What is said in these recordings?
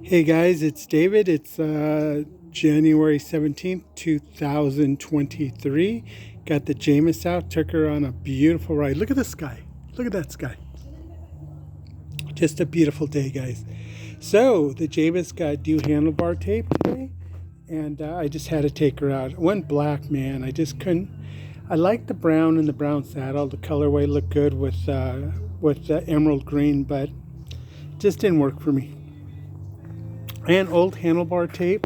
Hey guys, it's David. It's January 17th, 2023. Got the Jamis out, took her on a beautiful ride. Look at the sky. Look at that sky. Just a beautiful day, guys. So, the Jamis got new handlebar tape today, and I just had to take her out. It went black, man. I just couldn't. I like the brown and the brown saddle. The colorway looked good with emerald green, but just didn't work for me. And old handlebar tape,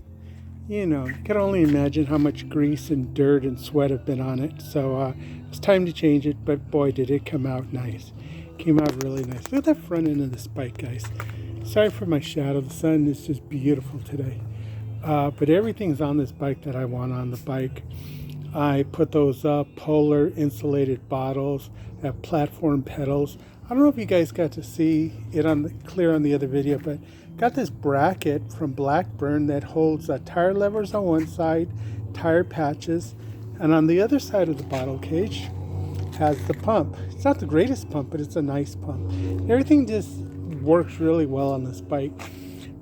you can only imagine how much grease and dirt and sweat have been on it. So it's time to change it, but boy, did it come out nice. Came out really nice. Look at that front end of this bike, guys. Sorry for my shadow. The sun is just beautiful today. But everything's on this bike that I want on the bike. I put those polar insulated bottles, have platform pedals. I don't know if you guys got to see it clear on the other video, but got this bracket from Blackburn that holds tire levers on one side, tire patches, and on the other side of the bottle cage has the pump. It's not the greatest pump, but it's a nice pump. Everything just works really well on this bike.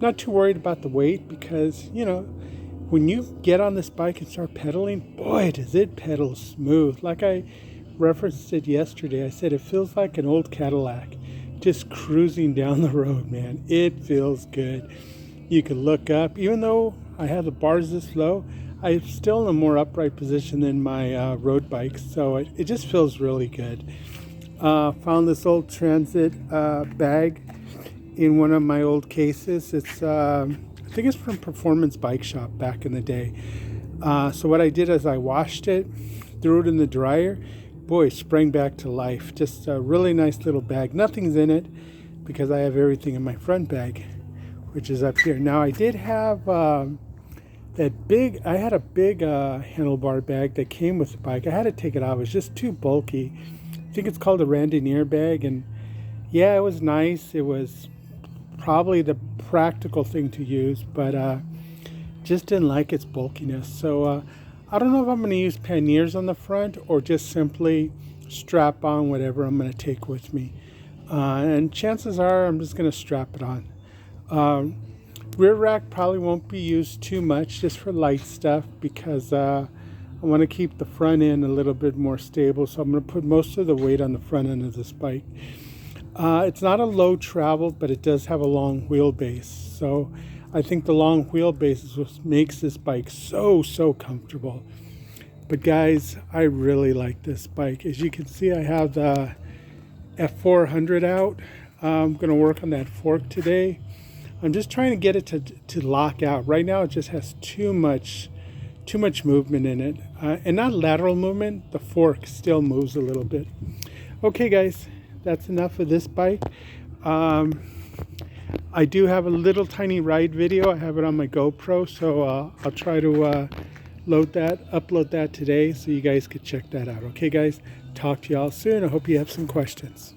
Not too worried about the weight because, when you get on this bike and start pedaling, boy, does it pedal smooth. Like I referenced it yesterday, I said it feels like an old Cadillac just cruising down the road, man. It feels good. You can look up. Even though I have the bars this low, I'm still in a more upright position than my road bikes, so it just feels really good. Found this old transit bag in one of my old cases. It's I think it's from Performance Bike Shop back in the day. So what I did is I washed it, threw it in the dryer. Boy, sprang back to life. Just a really nice little bag. Nothing's in it because I have everything in my front bag, which is up here. Now I did have I had a big handlebar bag that came with the bike. I had to take it off. It was just too bulky. I think it's called a randonneer bag, and yeah, it was nice. It was probably the practical thing to use, but just didn't like its bulkiness. So I don't know if I'm going to use panniers on the front or just simply strap on whatever I'm going to take with me. And chances are I'm just going to strap it on. Rear rack probably won't be used too much, just for light stuff, because I want to keep the front end a little bit more stable. So I'm going to put most of the weight on the front end of this bike. It's not a low travel, but it does have a long wheelbase. So I think the long wheelbase is what makes this bike so comfortable. But guys, I really like this bike. As you can see, I have the F400 out. I'm going to work on that fork today. I'm just trying to get it to lock out. Right now it just has too much movement in it. And not lateral movement, the fork still moves a little bit. Okay guys, that's enough of this bike. I do have a little tiny ride video. I have it on my GoPro, so I'll try to upload that today so you guys could check that out. Okay guys, talk to y'all soon. I hope you have some questions.